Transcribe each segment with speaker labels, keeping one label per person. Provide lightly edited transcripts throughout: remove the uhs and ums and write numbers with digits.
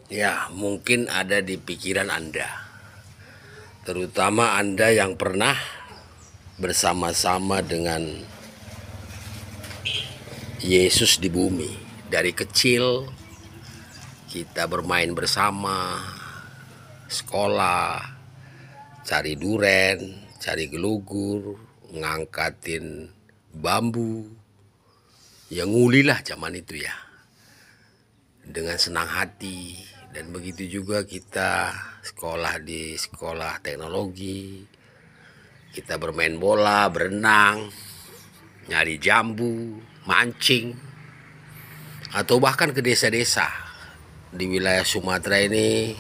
Speaker 1: Ya, mungkin ada di pikiran Anda, terutama Anda yang pernah bersama-sama dengan Yesus di bumi. Dari kecil kita bermain bersama, sekolah, cari duren, cari gelugur, ngangkatin bambu. Ya ngulilah zaman itu ya, dengan senang hati. Dan begitu juga kita sekolah di sekolah teknologi, kita bermain bola, berenang, nyari jambu, mancing, atau bahkan ke desa-desa di wilayah Sumatera ini,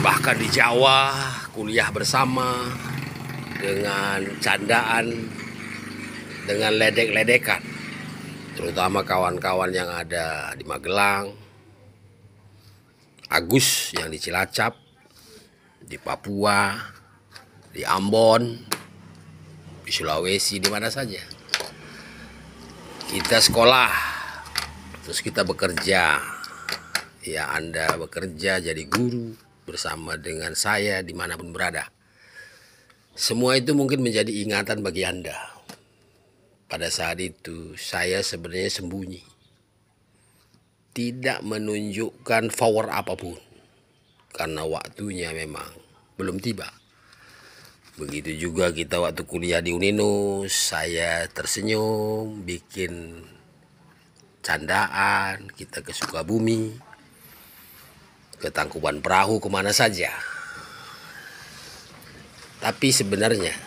Speaker 1: bahkan di Jawa, kuliah bersama dengan candaan, dengan ledek-ledekan, terutama kawan-kawan yang ada di Magelang, Agus yang di Cilacap, di Papua, di Ambon, di Sulawesi, di mana saja. Kita sekolah, terus kita bekerja. Ya, Anda bekerja jadi guru bersama dengan saya dimanapun berada. Semua itu mungkin menjadi ingatan bagi Anda. Pada saat itu saya sebenarnya sembunyi, tidak menunjukkan power apapun, karena waktunya memang belum tiba. Begitu juga kita waktu kuliah di Uninus, saya tersenyum, bikin candaan, kita ke Sukabumi, ke Tangkuban Perahu, kemana saja. Tapi sebenarnya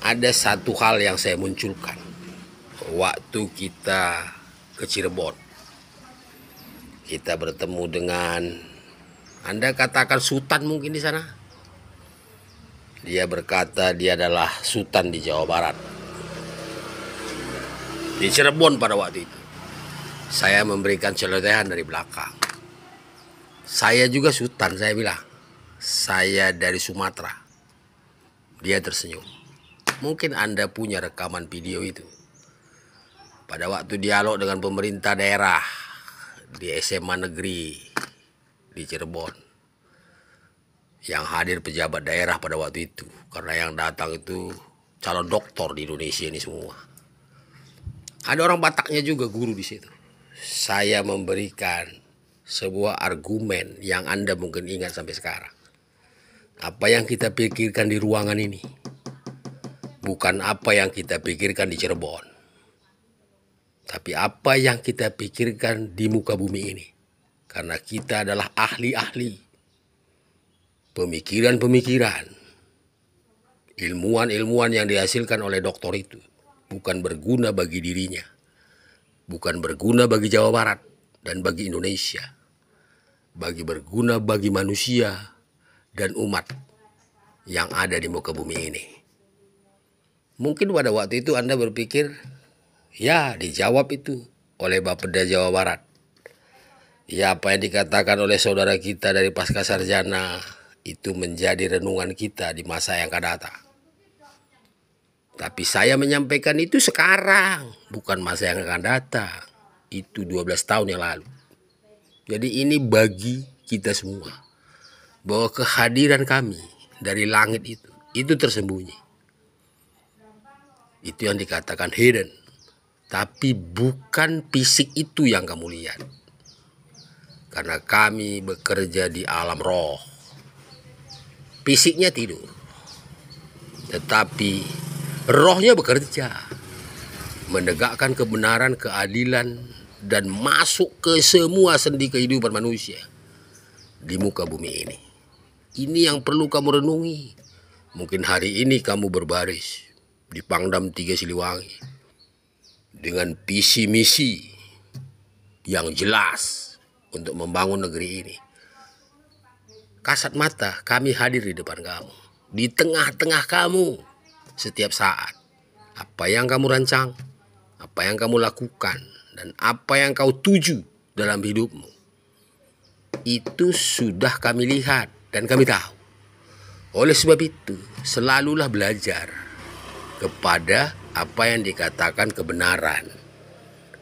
Speaker 1: ada satu hal yang saya munculkan waktu kita ke Cirebon. Kita bertemu dengan, Anda katakan sultan mungkin di sana. Dia berkata dia adalah sultan di Jawa Barat. Di Cirebon pada waktu itu, saya memberikan celotehan dari belakang. Saya juga sultan, saya bilang. Saya dari Sumatera. Dia tersenyum. Mungkin Anda punya rekaman video itu. Pada waktu dialog dengan pemerintah daerah di SMA negeri di Cirebon, yang hadir pejabat daerah pada waktu itu, karena yang datang itu calon doktor di Indonesia ini semua. Ada orang Bataknya juga guru di situ. Saya memberikan sebuah argumen yang Anda mungkin ingat sampai sekarang. Apa yang kita pikirkan di ruangan ini bukan apa yang kita pikirkan di Cirebon, tapi apa yang kita pikirkan di muka bumi ini. Karena kita adalah ahli-ahli, pemikiran-pemikiran, ilmuwan-ilmuwan yang dihasilkan oleh doktor itu bukan berguna bagi dirinya, bukan berguna bagi Jawa Barat dan bagi Indonesia, berguna bagi manusia dan umat yang ada di muka bumi ini. Mungkin pada waktu itu Anda berpikir, ya dijawab itu oleh Bapeda Jawa Barat. Ya, apa yang dikatakan oleh saudara kita dari Pasca Sarjana itu menjadi renungan kita di masa yang akan datang. Tapi saya menyampaikan itu sekarang, bukan masa yang akan datang. Itu 12 tahun yang lalu. Jadi ini bagi kita semua, bahwa kehadiran kami dari langit itu tersembunyi. Itu yang dikatakan hidden. Tapi bukan fisik itu yang kamu lihat. Karena kami bekerja di alam roh. Fisiknya tidur. Tetapi rohnya bekerja. Menegakkan kebenaran, keadilan, dan masuk ke semua sendi kehidupan manusia di muka bumi ini. Ini yang perlu kamu renungi. Mungkin hari ini kamu berbaris di Pangdam 3 Siliwangi dengan visi misi yang jelas untuk membangun negeri ini. Kasat mata kami hadir di depan kamu, di tengah-tengah kamu setiap saat. Apa yang kamu rancang, apa yang kamu lakukan, dan apa yang kau tuju dalam hidupmu, itu sudah kami lihat dan kami tahu. Oleh sebab itu, selalulah belajar kepada apa yang dikatakan kebenaran.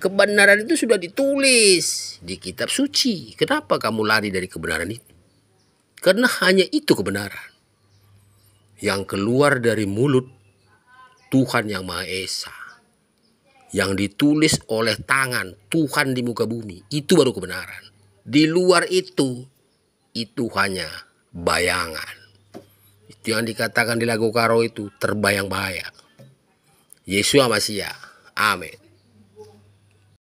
Speaker 1: Kebenaran itu sudah ditulis di kitab suci. Kenapa kamu lari dari kebenaran itu? Karena hanya itu kebenaran yang keluar dari mulut Tuhan yang Maha Esa, yang ditulis oleh tangan Tuhan di muka bumi. Itu baru kebenaran. Di luar itu hanya bayangan. Itu yang dikatakan di lagu Karo itu terbayang-bayang. Yesua Masiah. Amin.